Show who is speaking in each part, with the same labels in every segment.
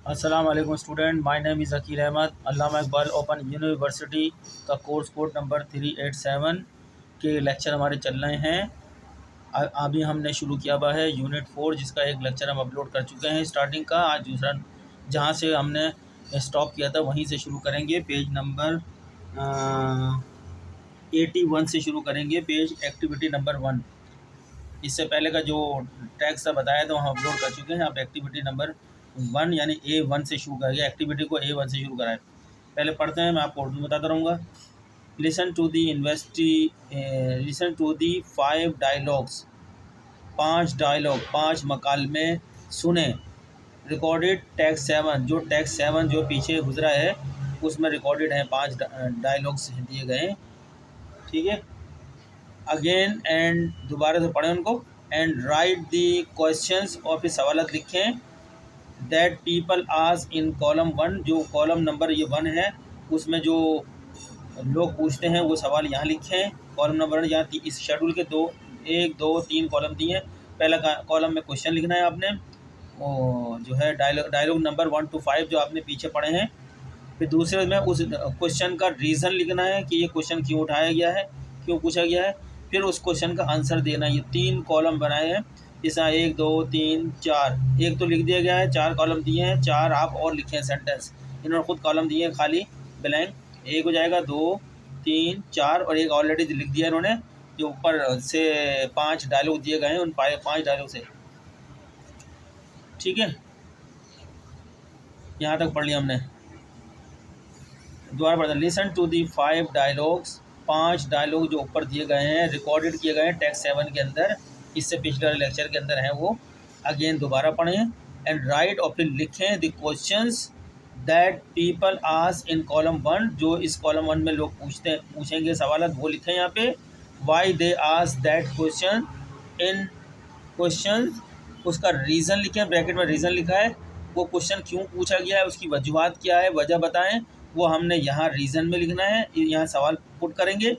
Speaker 1: अस्सलाम वालेकुम student, my name is Zakir Ahmed. Allama Iqbal open university का कोर्स कोड नंबर 387 के लेक्चर हमारे चल रहे हैं। अभी हमने शुरू किया हुआ है यूनिट 4, जिसका एक लेक्चर हम अपलोड कर चुके हैं स्टार्टिंग का। आज दूसरा, जहाँ से हमने स्टॉप किया था वहीं से शुरू करेंगे। पेज नंबर 81 से शुरू करेंगे, पेज एक्टिविटी नंबर 1। इससे पहले का जो टैक्स था बताया तो हम अपलोड कर चुके हैं। अब एक्टिविटी नंबर 1 यानी A1 से शुरू करेंगे। एक्टिविटी को A1 से शुरू कराएं। पहले पढ़ते हैं, मैं आपको उर्दू में बताता रहूँगा। Listen to the 5 dialogues, 5 dialogue, 5 मकालमे सुने। रिकॉर्डेड टैक्स 7, जो टैक्स 7 जो पीछे गुजरा है उसमें रिकॉर्डेड हैं 5 डायलॉग्स दिए गए हैं। ठीक है, अगेन एंड, दोबारा से पढ़ें उनको। एंड राइट दी क्वेश्चंस, और फिर सवालत लिखें। That people ask in column 1, जो कॉलम नंबर ये 1 है उसमें जो लोग पूछते हैं वो सवाल यहाँ लिखें। कॉलम नंबर 1, यहाँ इस शेड्यूल के 1 2 3 कॉलम दिए हैं। पहला कॉलम में क्वेश्चन लिखना है आपने, वो जो है डायलॉग नंबर 1 to 5 जो आपने पीछे पढ़े हैं। फिर दूसरे में उस क्वेश्चन का रीज़न लिखना है कि ये क्वेश्चन क्यों उठाया गया है, क्यों पूछा गया है। फिर उस क्वेश्चन का आंसर देना। ये 3 कॉलम बनाए हैं, जैसा 1 2 3 4। एक तो लिख दिया गया है, 4 कॉलम दिए हैं, 4 आप और लिखे हैं सेंटेंस। इन्होंने खुद कॉलम दिए हैं खाली ब्लैंक। एक हो जाएगा, 2 3 4, और एक ऑलरेडी लिख दिया इन्होंने जो ऊपर से 5 डायलॉग दिए गए हैं उन 5 डायलॉग से। ठीक है, यहाँ तक पढ़ लिया हमने। दोबारा पढ़ते हैं। Listen to the 5 dialogues, 5 dialogue जो ऊपर दिए गए हैं, रिकॉर्डेड किए गए हैं टैक्स 7 के अंदर, इससे पिछले लेक्चर के अंदर हैं वो। अगेन दोबारा पढ़ें। एंड राइट, और फिर लिखें the questions that people ask in column 1, जो इस कॉलम 1 में लोग पूछेंगे सवाल, वो लिखें यहाँ पे। Why they ask that question in question, उसका रीज़न लिखें, ब्रैकेट में रीज़न लिखा है। वो क्वेश्चन क्यों पूछा गया है, उसकी वजूहत क्या है, वजह बताएं। वो हमने यहाँ रीज़न में लिखना है, यहाँ सवाल पुट करेंगे,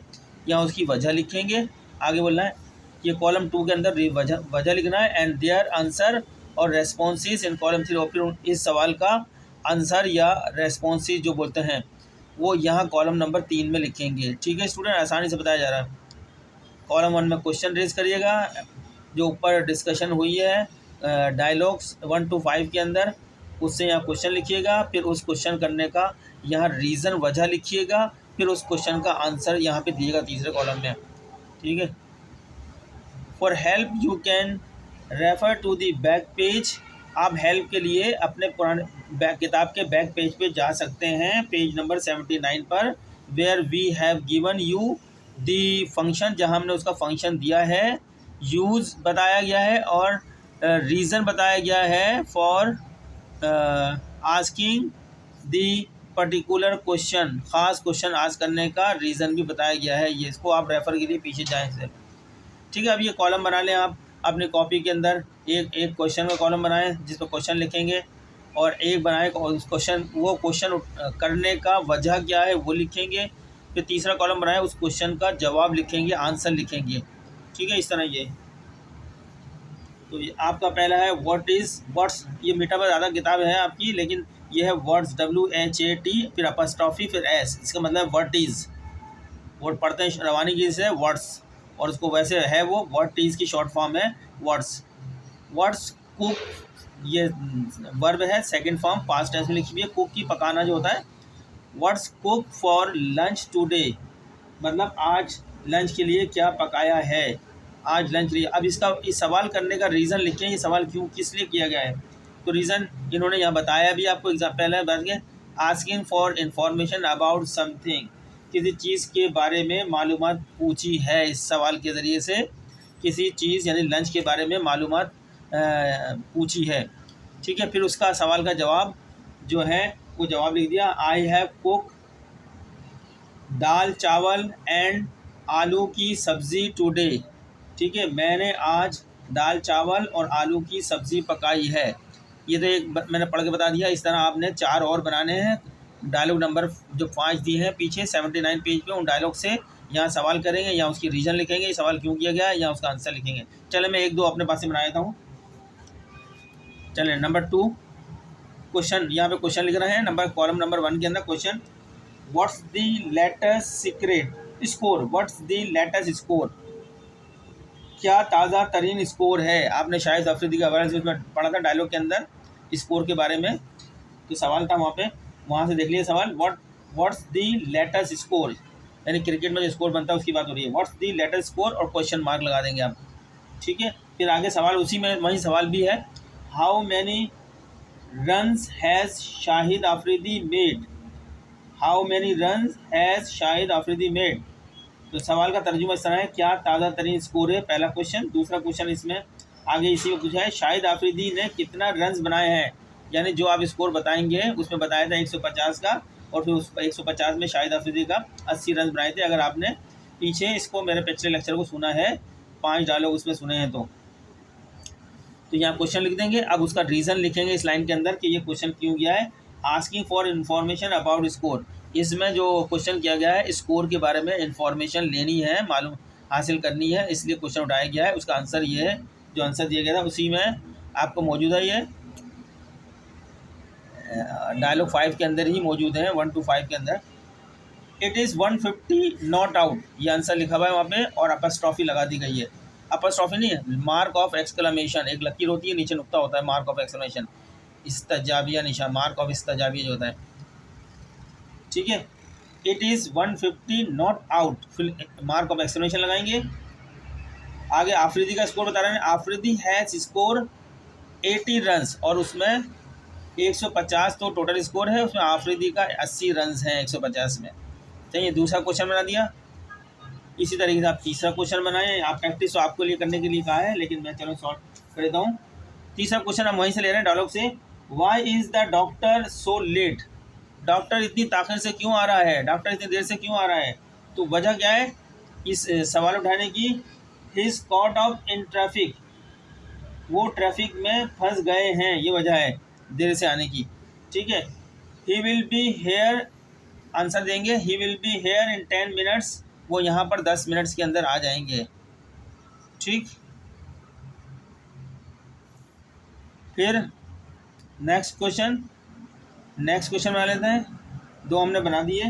Speaker 1: यहाँ उसकी वजह लिखेंगे। आगे बोलना है, ये कॉलम 2 के अंदर वजह लिखना है। एंड देयर आंसर और रेस्पॉन्सेस इन कॉलम 3, और फिर इस सवाल का आंसर या रेस्पॉन्सेस जो बोलते हैं वो यहाँ कॉलम नंबर 3 में लिखेंगे। ठीक है स्टूडेंट, आसानी से बताया जा रहा है। कॉलम 1 में क्वेश्चन रेज करिएगा, जो ऊपर डिस्कशन हुई है डायलॉग्स 1 to 5 के अंदर, उससे यहाँ क्वेश्चन लिखिएगा। फिर उस क्वेश्चन करने का यहाँ रीज़न, वजह लिखिएगा। फिर उस क्वेश्चन का आंसर यहाँ पे दिएगा तीसरे कॉलम में। ठीक है, for help you can refer to the back page. आप हेल्प के लिए अपने पुराने किताब के बैक पेज पे जा सकते हैं, पेज नंबर 79 पर। Where we have given you the function, जहाँ हमने उसका फंक्शन दिया है। यूज़ बताया गया है और रीज़न बताया गया है for asking the particular question. ख़ास क्वेश्चन आस्क करने का रीज़न भी बताया गया है। ये इसको आप रेफ़र के लिए पीछे जाएँ से। ठीक है, अब ये कॉलम बना लें आप अपनी कॉपी के अंदर। एक क्वेश्चन का कॉलम बनाएं जिस पर क्वेश्चन लिखेंगे, और एक बनाएं उस क्वेश्चन, वो क्वेश्चन करने का वजह क्या है वो लिखेंगे। फिर तीसरा कॉलम बनाएं, उस क्वेश्चन का जवाब लिखेंगे, आंसर लिखेंगे। ठीक है, इस तरह ये। तो ये आपका पहला है व्हाट्स। ये मीठा पर ज़्यादा किताब है आपकी, लेकिन ये है वर्ड्स, WHAT, फिर अपस्ट्रॉफी, फिर S। इसका मतलब व्हाट इज़। वर्ड पढ़ते हैं रवानी की से वर्ड्स, और उसको वैसे है वो व्हाट इज़ की शॉर्ट फॉर्म है वर्ड्स। वर्ड्स कुक, ये वर्ब है, सेकंड फॉर्म पास्ट टेंस में लिखी हुई है। कुक की पकाना जो होता है। Words cook for lunch today, मतलब आज लंच के लिए क्या पकाया है, आज लंच लिए। अब इसका इस सवाल करने का रीज़न लिखें, ये सवाल क्यों किस लिए किया गया है। तो रीज़न इन्होंने यहाँ बताया भी आपको, पहले बात के asking for information about something, किसी चीज़ के बारे में मालूमात पूछी है। इस सवाल के ज़रिए से किसी चीज़ यानी लंच के बारे में मालूमात पूछी है। ठीक है, फिर उसका सवाल का जवाब जो है वो जवाब लिख दिया। आई हैव कुक दाल चावल एंड आलू की सब्ज़ी टुडे। ठीक है, मैंने आज दाल चावल और आलू की सब्ज़ी पकाई है। ये तो एक मैंने पढ़ के बता दिया। इस तरह आपने 4 और बनाने हैं। डायलॉग नंबर जो 5 दिए हैं पीछे 79 पेज पे, उन डायलॉग से यहाँ सवाल करेंगे, या उसकी रीज़न लिखेंगे, सवाल क्यों किया गया है, या उसका आंसर लिखेंगे। चले मैं 1 2 अपने पास से बना देता हूँ। चलें, नंबर 2, क्वेश्चन, यहाँ पे क्वेश्चन लिख रहे हैं नंबर कॉलम नंबर 1 के अंदर question, what's the latest secret score, what's the latest score, क्या ताज़ा तरीन स्कोर है। आपने शाहिद अफरीदी का हवाले से उसमें पढ़ा था डायलॉग के अंदर स्कोर के बारे में, तो सवाल था वहाँ पे, वहाँ से देख लीजिए सवाल, व्हाट्स द लेटेस्ट स्कोर, यानी क्रिकेट में जो स्कोर बनता है उसकी बात हो रही है, व्हाट्स द लेटेस्ट स्कोर और क्वेश्चन मार्क लगा देंगे आप, ठीक है। फिर आगे सवाल उसी में वही सवाल भी है, how many runs has Shahid Afridi made, how many runs has Shahid Afridi made. तो सवाल का तर्जुमा इस तरह है, क्या ताज़ा तरीन स्कोर है, पहला क्वेश्चन। दूसरा क्वेश्चन इसमें आगे इसी में पूछा है, शाहिद अफरीदी ने कितना रन्स बनाए हैं, यानी जो आप स्कोर बताएंगे उसमें बताया था 150 का, और फिर उस 150 में शाहिद अफरीदी का 80 रन बनाए थे। अगर आपने पीछे इसको मेरे पिछले लेक्चर को सुना है, 5 डायलॉग उसमें सुने हैं तो यहाँ क्वेश्चन लिख देंगे। अब उसका रीज़न लिखेंगे इस लाइन के अंदर कि ये क्वेश्चन क्यों गया है, asking for information about score, इसमें जो क्वेश्चन किया गया है स्कोर के बारे में इन्फॉर्मेशन लेनी है, मालूम हासिल करनी है, इसलिए क्वेश्चन उठाया गया है। उसका आंसर ये है, जो आंसर दिया गया था उसी में आपको मौजूद है, ये डायलॉग 5 के अंदर ही मौजूद है, 1 to 5 के अंदर। इट इज़ 150 नॉट आउट, ये आंसर लिखा हुआ है वहाँ पे, और अपस्ट्रॉफी लगा दी गई है, अपस्ट्रॉफी नहीं है, मार्क ऑफ एक्सक्लेमेशन, एक लकीर होती है नीचे नुक्ता होता है, मार्क ऑफ एक्सक्लेमेशन, इस्तजाबिया निशान, मार्क ऑफ इस्तजाबिया जो होता है, ठीक है। इट इज़ 150 नॉट आउट, फिर मार्क ऑफ एक्सक्लेमेशन लगाएंगे। आगे आफरीदी का स्कोर बता रहे हैं, आफरीदी हैज़ स्कोर 80 रन्स, और उसमें 150 तो टोटल स्कोर है, उसमें आफरीदी का 80 रन्स हैं 150 में। चलिए दूसरा क्वेश्चन बना दिया। इसी तरीके से आप तीसरा क्वेश्चन बनाएं, आप प्रैक्टिस तो आपको लिए करने के लिए कहा है, लेकिन मैं चलो सॉल्व कर देता हूँ। तीसरा क्वेश्चन हम वहीं से ले रहे हैं डायलॉग से, why is the doctor so late, doctor इतनी ताख़िर से क्यों आ रहा है, डॉक्टर इतनी देर से क्यों आ रहा है। तो वजह क्या है इस सवाल उठाने की, his caught off in traffic, वो ट्रैफिक में फंस गए हैं, ये वजह है देर से आने की, ठीक है। He will be here, answer देंगे he will be here in 10 minutes, वो यहाँ पर 10 मिनट्स के अंदर आ जाएंगे, ठीक। फिर नेक्स्ट क्वेश्चन बना लेते हैं, 2 हमने बना दिए,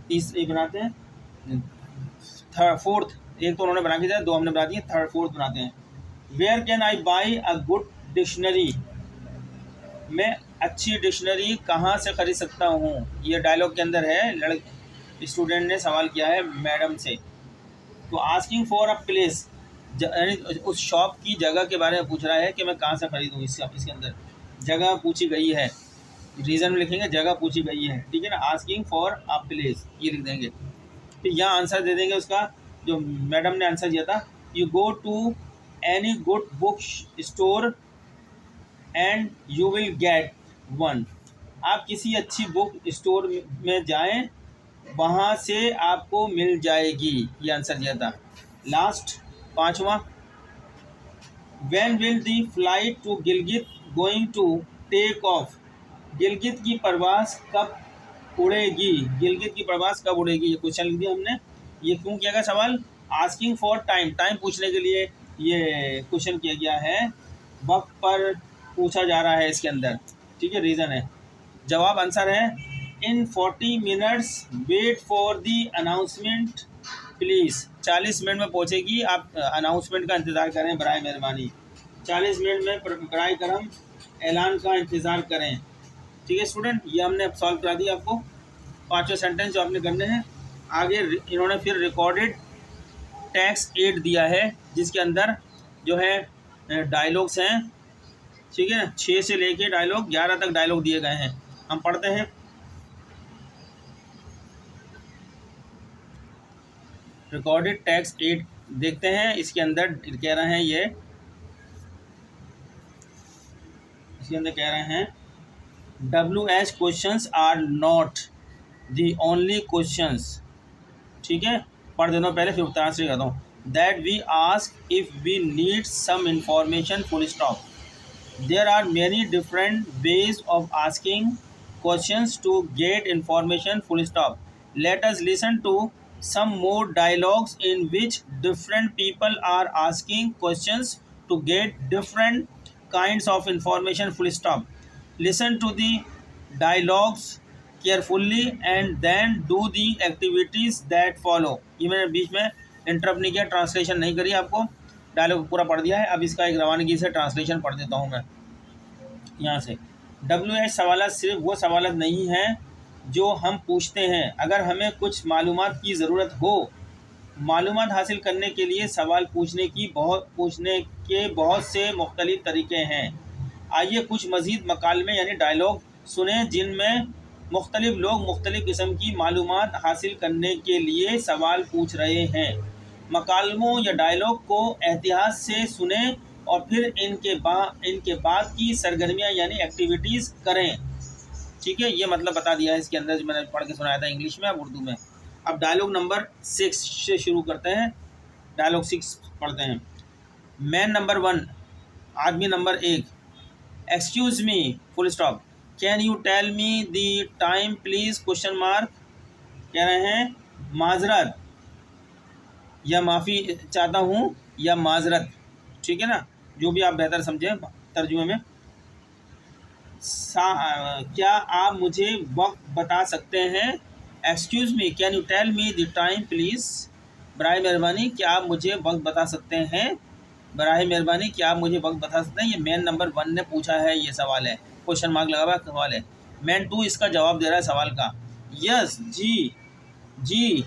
Speaker 1: तीसरे बनाते हैं, फोर्थ, एक तो उन्होंने बना के दिया, 2 हमने बना दिए, फोर्थ बनाते हैं। Where can I buy a good dictionary, मैं अच्छी डिक्शनरी कहाँ से ख़रीद सकता हूँ, ये डायलॉग के अंदर है, स्टूडेंट ने सवाल किया है मैडम से। तो आस्किंग फॉर अ प्लेस, यानी उस शॉप की जगह के बारे में पूछ रहा है कि मैं कहाँ से ख़रीदूँ, इसके अंदर जगह पूछी गई है, रीज़न में लिखेंगे जगह पूछी गई है, ठीक है ना, आस्किंग फॉर अ प्लेस ये लिख देंगे। फिर यहाँ आंसर दे देंगे उसका, जो मैडम ने आंसर दिया था, you go to any good book store and you will get one, आप किसी अच्छी बुक स्टोर में जाएं, वहाँ से आपको मिल जाएगी, ये आंसर दिया था। लास्ट 5वां, when will the flight to Gilgit going to take off, Gilgit की परवाज़ कब उड़ेगी, गिलगित की परवाज़ कब उड़ेगी, ये क्वेश्चन लिख दिया हमने। ये क्यों किया गया सवाल, आस्किंग फॉर टाइम, टाइम पूछने के लिए ये क्वेश्चन किया गया है, वक्त पर पूछा जा रहा है इसके अंदर, ठीक है, रीज़न है। जवाब आंसर है, in 40 minutes wait for the announcement please, 40 minute में पहुँचेगी, आप अनाउंसमेंट का इंतज़ार करें बराए मेहरबानी, 40 मिनट में बराए करम ऐलान का इंतज़ार करें, ठीक है स्टूडेंट। ये हमने अब सॉल्व करा दिया आपको, 5वें सेंटेंस जो आपने करने हैं। आगे इन्होंने फिर रिकॉर्डेड टेक्स्ट 8 दिया है, जिसके अंदर जो है डायलॉग्स हैं, ठीक है ना, 6 से लेके डायलॉग 11 तक डायलॉग दिए गए हैं। हम पढ़ते हैं, रिकॉर्डेड टेक्स्ट 8 देखते हैं, इसके अंदर कह रहे हैं ये, इसके अंदर कह रहे हैं WH questions are not the only questions, ठीक है, पढ़ देना पहले फिर उत्तर से कहता हूँ। That we ask if we need some information full stop, there are many different ways of asking questions to get information full stop, let us listen to some more dialogues in which different people are asking questions to get different kinds of information, full stop. Listen to the dialogues carefully and then do the activities that follow. ये मैंने बीच में interrupt नहीं किया, translation नहीं करी, आपको dialogue पूरा पढ़ दिया है। अब इसका एक रवानगी से ट्रांसलेशन पढ़ देता हूँ मैं यहाँ से। WH सवालात सिर्फ वो सवालात नहीं हैं जो हम पूछते हैं। अगर हमें कुछ मालूमात की ज़रूरत हो, मालूमात हासिल करने के लिए सवाल पूछने के बहुत से मुख्तलिफ तरीके हैं। आइए कुछ मज़ीद मकालमे यानी डायलॉग सुने जिनमें मुख्तलिफ लोग मुख्तलिफ किस्म की मालूमात हासिल करने के लिए सवाल पूछ रहे हैं। मकालमों या डायलॉग को एहतियात से सुने और फिर इनके बाद की सरगर्मियाँ यानी एक्टिविटीज़ करें। ठीक है, ये मतलब बता दिया है इसके अंदर जो मैंने पढ़ के सुनाया था इंग्लिश में, अब उर्दू में। अब डायलॉग नंबर 6 से शुरू करते हैं। डायलॉग 6 पढ़ते हैं। मैन नंबर 1, आदमी नंबर 1, excuse me full stop, can you tell me the time please question mark. कह रहे हैं माजरत या माफ़ी चाहता हूँ या माजरत, ठीक है ना, जो भी आप बेहतर समझें तर्जुमे में। क्या आप मुझे वक्त बता सकते हैं। Excuse me can you tell me the time please, बराए मेहरबानी क्या आप मुझे वक्त बता सकते हैं, बराए मेहरबानी क्या आप मुझे वक्त बता सकते हैं। ये मैन नंबर 1 ने पूछा है, ये सवाल है, क्वेश्चन मार्क लगा हुआ सवाल है। मैन 2 इसका जवाब दे रहा है सवाल का। यस, जी,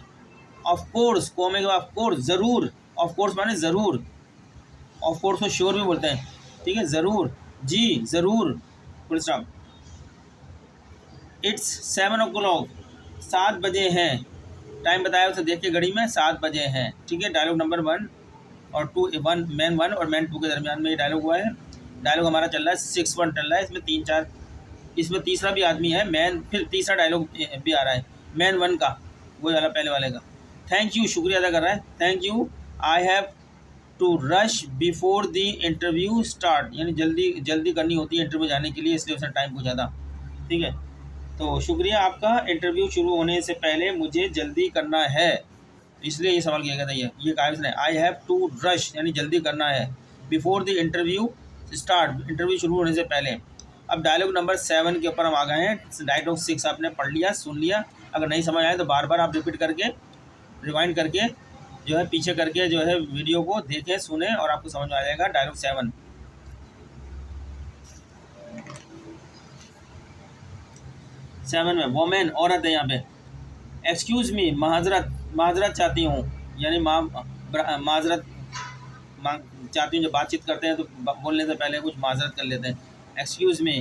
Speaker 1: ऑफ कोर्स, कॉमे के बाद ऑफ कोर्स, ज़रूर, ऑफ कोर्स माने ज़रूर, ऑफ कोर्स को श्योर भी बोलते हैं, ठीक है, ज़रूर, जी ज़रूर, फुल स्टॉप। इट्स 7 o'clock, 7 बजे हैं, टाइम बताया उसे देख के घड़ी में, 7 बजे हैं, ठीक है। डायलॉग नंबर 1 और 2, मैन 1 और मैन 2 के दरमियान में ये डायलॉग हुआ है। डायलॉग हमारा चल रहा है 6-1 चल रहा है, इसमें 3-4, इसमें तीसरा भी आदमी है मैन, फिर तीसरा डायलॉग भी आ रहा है मैन 1 का, वो वाला पहले वाले का। थैंक यू, शुक्रिया अदा कर रहा है, thank you, I have to rush before the interview start, यानी जल्दी करनी होती है इंटरव्यू जाने के लिए, इसलिए उसने टाइम पूछा था, ठीक है। तो शुक्रिया आपका, इंटरव्यू शुरू होने से पहले मुझे जल्दी करना है, इसलिए ये सवाल किया गया था। ये कहा इसने, आई हैव टू रश यानी जल्दी करना है, before the interview start, interview शुरू होने से पहले। अब डायलॉग नंबर 7 के ऊपर हम आ गए हैं। डायलॉग 6 आपने पढ़ लिया, सुन लिया, अगर नहीं समझ आए तो बार बार आप रिपीट करके, रिवाइंड करके जो है, पीछे करके जो है वीडियो को देखें, सुने और आपको समझ में आ जाएगा। डायलॉग 7 में वोमेन औरत है यहाँ पे। एक्सक्यूज़ मी, माजरत चाहती हूँ, यानी माजरत चाहती हूँ। जब बातचीत करते हैं तो बोलने से पहले कुछ माजरत कर लेते हैं, एक्सक्यूज़ मी,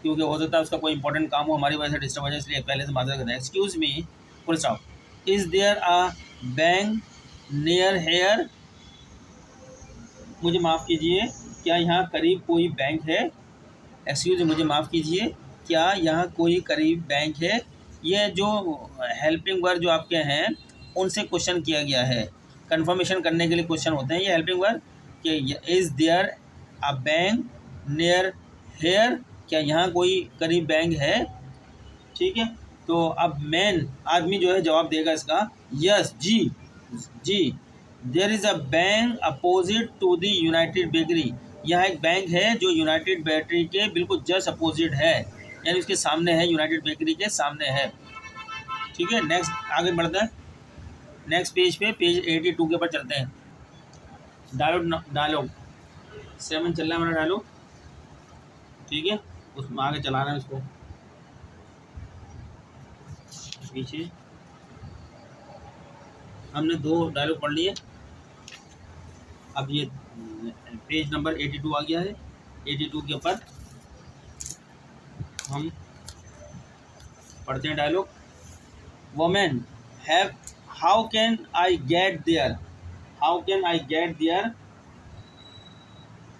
Speaker 1: क्योंकि हो सकता है उसका कोई इंपॉर्टेंट काम हो, हमारी वजह से डिस्टर्ब हो जाए, इसलिए पहले से माजरत करते हैं। Excuse me full stop, is there a bank near here, मुझे माफ़ कीजिए क्या यहाँ करीब कोई बैंक है। एक्सक्यूज़, मुझे माफ़ कीजिए क्या यहाँ कोई करीब बैंक है। ये जो हेल्पिंग वर्ड जो आपके हैं उनसे क्वेश्चन किया गया है, कंफर्मेशन करने के लिए क्वेश्चन होते हैं ये हेल्पिंग वर्ड, कि is there a bank near here, क्या यहाँ कोई करीब बैंक है, ठीक है। तो अब मैन आदमी जो है जवाब देगा इसका, यस, जी, there is a bank opposite to the United Bakery, यहाँ एक बैंक है जो यूनाइटेड बेकरी के बिल्कुल जस्ट अपोजिट है, यानी उसके सामने है, यूनाइटेड बेकरी के सामने है, ठीक है। नेक्स्ट आगे बढ़ते हैं, नेक्स्ट पेज पे, पेज 82 के ऊपर चलते हैं। डायलॉग 7 चल रहा है हमारा डायलॉग, ठीक है, उसमें आगे चलाना है उसको पीछे। हमने 2 डायलॉग पढ़ लिए, अब ये पेज नंबर 82 आ गया है। 82 के ऊपर हम पढ़ते हैं dialogue. Women have, how can I get there,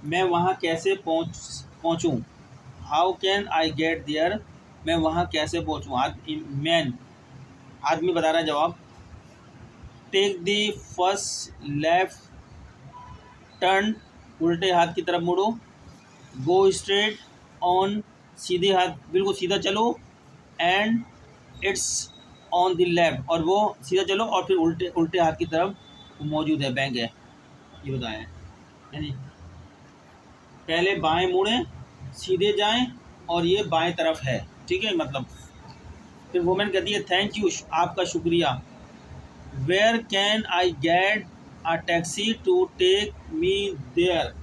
Speaker 1: मैं वहाँ कैसे पहुँचूँ। How can I get there, मैं वहाँ कैसे पहुँचूँ। मैन आदमी बता रहा है जवाब। Take the first left turn, उल्टे हाथ की तरफ मुड़ो। गो स्ट्रेट ऑन, सीधे हाथ, बिल्कुल सीधा चलो। And it's on the left, और वो सीधा चलो और फिर उल्टे हाथ की तरफ मौजूद है, बैंक है, ये बताया है, यानी पहले बाएं मुड़ें, सीधे जाएं और ये बाएं तरफ है, ठीक है मतलब। फिर वुमेन कहती है थैंक यू, आपका शुक्रिया। Where can I get a taxi to take me there,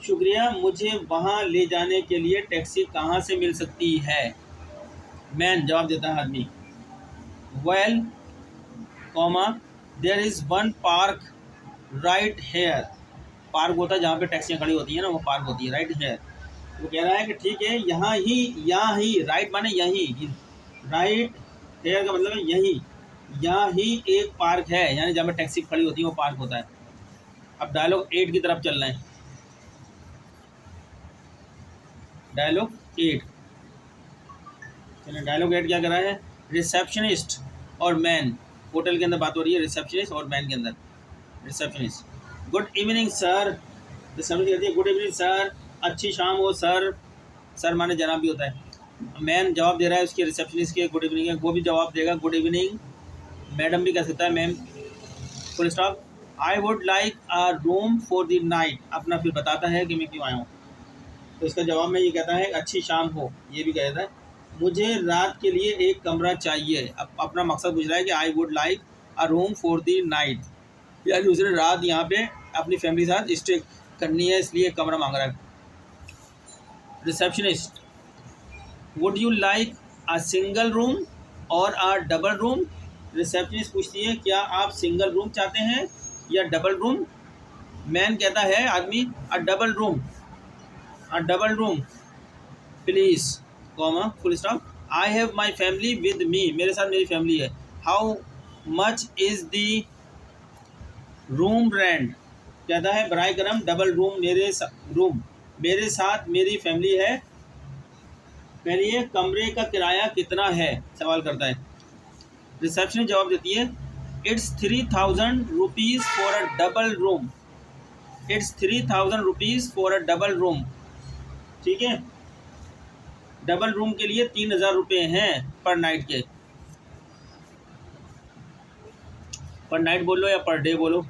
Speaker 1: शुक्रिया, मुझे वहाँ ले जाने के लिए टैक्सी कहाँ से मिल सकती है। मैन जवाब देता है आदमी, well comma there is one park right here, park होता है जहाँ पे टैक्सियाँ खड़ी होती हैं ना, वो पार्क होती है, राइट हेयर। वो कह रहा है कि ठीक है, यहाँ ही, राइट माने यहीं, राइट हेयर का मतलब है यहीं, यहाँ ही एक पार्क है, यानी जहाँ पे टैक्सी खड़ी होती है वो पार्क होता है। अब डायलॉग 8 की तरफ चल रहे हैं। डायलॉग 8, चलिए डायलॉग 8 क्या कर रहा है, रिसेप्शनिस्ट और मैन, होटल के अंदर बात हो रही है, रिसेप्शनिस्ट और मैन के अंदर। Receptionist, good evening sir, receptionist कहती है गुड इवनिंग सर, अच्छी शाम हो सर, सर माने जनाब भी होता है। मैन जवाब दे रहा है उसके रिसेप्शनिस्ट के गुड इवनिंग है, वो भी जवाब देगा गुड इवनिंग, मैडम भी कह सकता है ma'am, full stop. I would like a room for the night, अपना फिर बताता है कि मैं क्यों आया हूँ, तो इसका जवाब में ये कहता है अच्छी शाम हो, ये भी कहता है मुझे रात के लिए एक कमरा चाहिए। अब अपना मकसद पूछ रहा है कि I would like a room for the night, यानी दूसरे रात यहाँ पे अपनी फैमिली के साथ स्टे करनी है, इसलिए कमरा मांग रहा है। Receptionist, would you like a single room और अ डबल रूम, रिसेप्शनिस्ट पूछती है क्या आप सिंगल रूम चाहते हैं या डबल रूम। मैन कहता है आदमी अ double room, a double room please comma full stop, I have my family with me, मेरे साथ मेरी फैमिली है। How much is the room rent, कहता है बराए करम डबल रूम मेरे साथ मेरी फैमिली है, कहिए कमरे का किराया कितना है, सवाल करता है। रिसेप्शन जवाब देती है it's 3000 rupees for a double room, it's 3000 rupees for a double room, ठीक है, डबल रूम के लिए 3000 रुपये हैं पर नाइट के, पर नाइट बोलो या पर डे बोलो।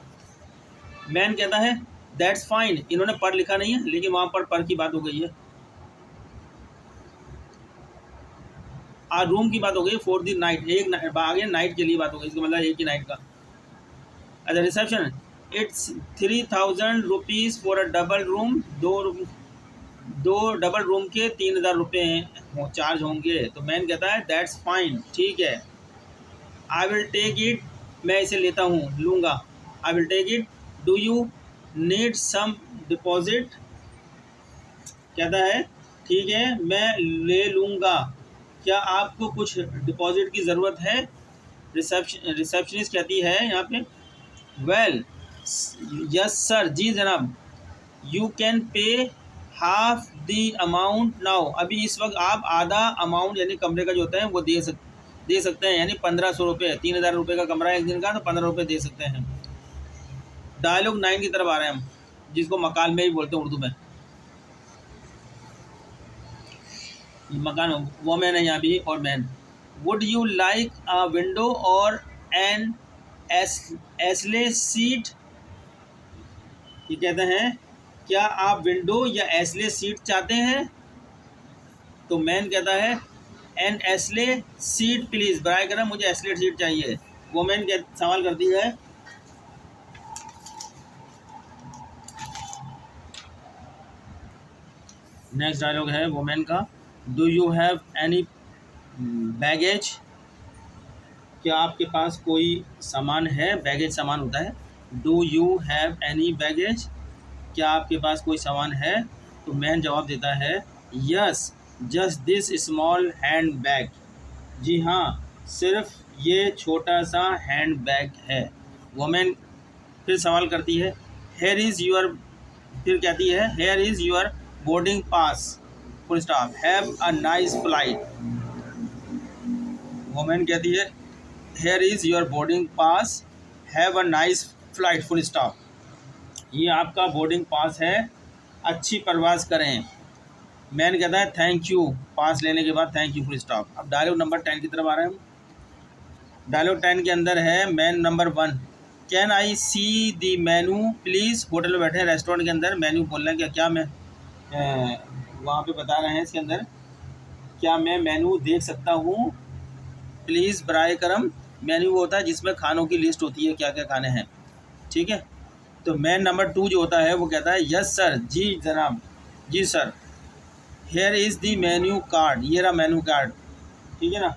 Speaker 1: मैन कहता है दैट्स फाइन, इन्होंने पर लिखा नहीं है लेकिन वहाँ पर की बात हो गई है, रूम की बात हो गई, फॉर दी नाइट एक आगे नाइट के लिए बात हो गई, इसका मतलब एक ही नाइट का। अच्छा reception, it's 3000 rupees for a double room, दो डबल रूम के 3000 रुपये चार्ज होंगे। तो मैन कहता है दैट्स फाइन, ठीक है, आई विल टेक इट, मैं इसे लेता हूँ, लूँगा, I will take it, do you need some deposit, कहता है ठीक है मैं ले लूँगा, क्या आपको कुछ डिपॉजिट की ज़रूरत है। रिसेप्शनिस्ट कहती है यहाँ पे वेल यस सर, जी जनाब, you can pay half the amount now, अभी इस वक्त आप आधा अमाउंट यानी कमरे का जो होता है वो दे सकते हैं, यानी 1500 रुपये, 3000 रुपये का कमरा है एक दिन का, तो 15 रुपये दे सकते हैं। डायलॉग 9 की तरफ आ रहे हैं हम, जिसको मकान में ही बोलते हैं उर्दू में, मकान वोमेन है यहाँ भी और man. Would you like a window और एन एसले सीट, ये कहते हैं क्या आप विंडो या एसले सीट चाहते हैं। तो मैन कहता है एन एसले सीट प्लीज़, बराए करम मुझे एसले सीट चाहिए। वोमेन सवाल करती है नेक्स्ट डायलॉग है वोमेन का, do you have any baggage, क्या आपके पास कोई सामान है, बैगेज सामान होता है, do you have any baggage, क्या आपके पास कोई सामान है। तो मैन जवाब देता है yes just this small handbag, जी हाँ सिर्फ ये छोटा सा हैंड बैग है। वोमेन फिर सवाल करती है हेयर इज़ यूर, फिर कहती है here is your boarding pass, full stop, have a nice flight. Women कहती है here is your boarding pass, have a nice flight, full stop, ये आपका बोर्डिंग पास है, अच्छी परवाज़ करें। मैन कहता है थैंक यू, पास लेने के बाद थैंक यू, फुल स्टॉप। अब डायलॉग नंबर 10 की तरफ आ रहे हैं हम। डायलॉग 10 के अंदर है man number 1, can I see the menu please. Hotel में बैठे हैं, रेस्टोरेंट के अंदर, मेन्यू बोल रहे हैं, क्या मैं वहाँ पे बता रहे हैं इसके अंदर, क्या मैं मेनू देख सकता हूँ प्लीज़ बराए करम। मेन्यू वो होता है जिसमें खानों की लिस्ट होती है, क्या क्या खाने हैं, ठीक है। तो मैन नंबर 2 जो होता है वो कहता है यस सर, जी जनाब, जी sir, here is the menu card, ये रहा मेन्यू कार्ड, ठीक है ना,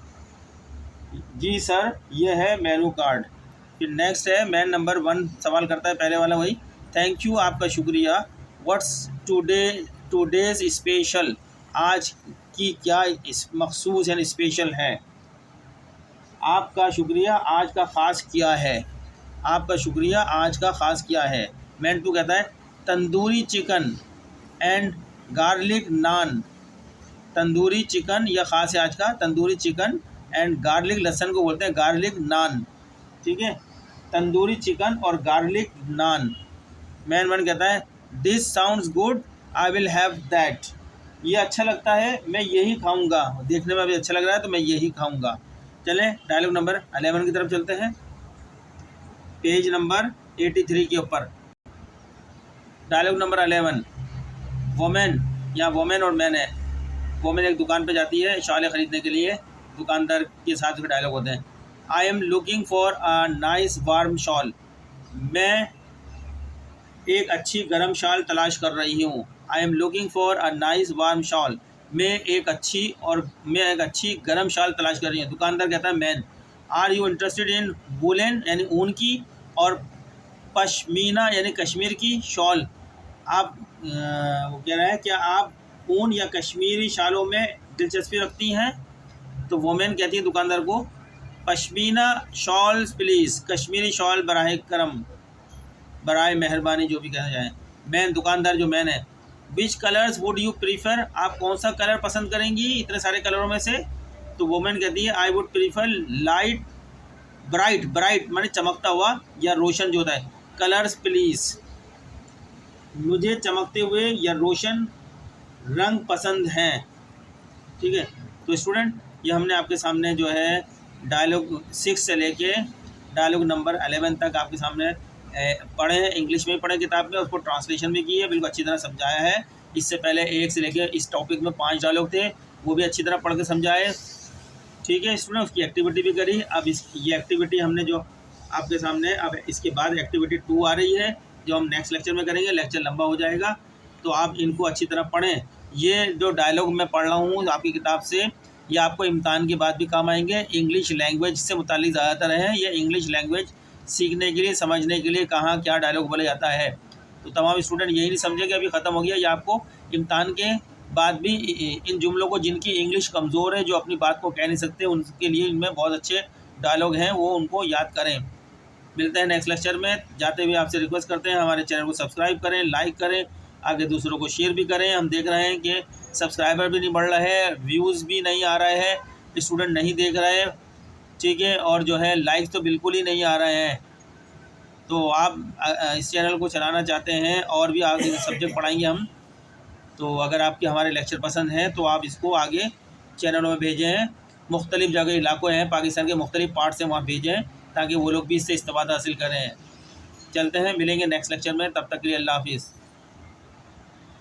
Speaker 1: जी सर ये है मेनू कार्ड। फिर नेक्स्ट है मैन नंबर 1 सवाल करता है, पहले वाला वही, थैंक यू आपका शुक्रिया, व्हाट्स टुडेज स्पेशल, आज की क्या इस मखसूस यानी स्पेशल है। आपका शुक्रिया आज का ख़ास क्या है, आपका शुक्रिया आज का ख़ास क्या है। मैन 2 कहता है tandoori chicken and garlic naan, tandoori chicken यह ख़ास है आज का, तंदूरी चिकन एंड गार्लिक, लहसन को बोलते हैं गार्लिक नान, ठीक है, तंदूरी चिकन और गार्लिक नान। मैन 1 कहता है this sounds good, I will have that, ये अच्छा लगता है मैं यही खाऊंगा, देखने में भी अच्छा लग रहा है तो मैं यही खाऊंगा। चलें डायलॉग नंबर 11 की तरफ चलते हैं, पेज नंबर 83 के ऊपर। डायलॉग नंबर 11, वोमेन, यहाँ वोमेन और मैन है। वोमेन एक दुकान पे जाती है शॉलें ख़रीदने के लिए, दुकानदार के साथ उसके डायलॉग होते हैं, I am looking for a nice warm shawl, मैं एक अच्छी गर्म शाल तलाश कर रही हूँ। I am looking for a nice warm shawl, मैं एक अच्छी गर्म शाल तलाश कर रही हूँ। दुकानदार कहता है man, are you interested in woollen यानी ऊन की, और पश्मीना यानी कश्मीर की शॉल, आप वो कह रहा है क्या आप ऊन या कश्मीरी शालों में दिलचस्पी रखती हैं। तो वोमेन कहती है दुकानदार को pashmina shawls please, Kashmiri shawl बराए करम, बराए मेहरबानी, जो भी कहना जाए। मैन दुकानदार जो मैन है, विच कलर्स वुड यू प्रीफर, आप कौन सा कलर पसंद करेंगी इतने सारे कलरों में से। तो वोमेन कहती है I would prefer light bright, bright माने चमकता हुआ या रोशन जो होता है, कलर्स प्लीज़, मुझे चमकते हुए या रोशन रंग पसंद हैं, ठीक है। तो स्टूडेंट ये हमने आपके सामने जो है डायलॉग 6 से लेके डायलॉग नंबर 11 तक आपके सामने पढ़े हैं, इंग्लिश में पढ़े किताब में, उसको ट्रांसलेशन भी की है, बिल्कुल अच्छी तरह समझाया है। इससे पहले 1 से लेके इस टॉपिक में 5 डायलॉग थे, वो भी अच्छी तरह पढ़ के समझाए, ठीक है स्टूडेंट। उसकी एक्टिविटी भी करी। अब ये एक्टिविटी हमने जो आपके सामने, अब इसके बाद एक्टिविटी 2 आ रही है जो हम नेक्स्ट लेक्चर में करेंगे, लेक्चर लंबा हो जाएगा, तो आप इनको अच्छी तरह पढ़ें। ये जो डायलॉग मैं पढ़ रहा हूँ आपकी किताब से, ये आपको इम्तहान के बाद भी काम आएंगे। इंग्लिश लैंग्वेज से मुताल्लिक़ ज़्यादातर हैं, ये इंग्लिश लैंग्वेज सीखने के लिए, समझने के लिए कहाँ क्या डायलॉग बोला जाता है। तो तमाम स्टूडेंट यही नहीं समझे कि अभी ख़त्म हो गया, ये आपको इम्तहान के बाद भी इन जुमलों को, जिनकी इंग्लिश कमज़ोर है, जो अपनी बात को कह नहीं सकते, उनके लिए इनमें बहुत अच्छे डायलॉग हैं, वो उनको याद करें। मिलते हैं नेक्स्ट लेक्चर में। जाते हुए आपसे रिक्वेस्ट करते हैं हमारे चैनल को सब्सक्राइब करें, लाइक करें, आगे दूसरों को शेयर भी करें। हम देख रहे हैं कि सब्सक्राइबर भी नहीं बढ़ रहा है, व्यूज़ भी नहीं आ रहे हैं, स्टूडेंट नहीं देख रहे हैं, ठीक है, और जो है लाइक्स तो बिल्कुल ही नहीं आ रहे हैं। तो आप इस चैनल को चलाना चाहते हैं और भी आगे सब्जेक्ट पढ़ाएंगे हम, तो अगर आपके हमारे लेक्चर पसंद हैं तो आप इसको आगे चैनलों में भेजें। मुख्तलिफ़ जगह इलाकों हैं पाकिस्तान के, मुख्तलिफ़ पार्ट से वहाँ भेजें ताकि वो लोग भी इससे इस्तेफ़ादा हासिल करें। चलते हैं, मिलेंगे नेक्स्ट लेक्चर में, तब तक के लिए अल्लाह हाफिज़।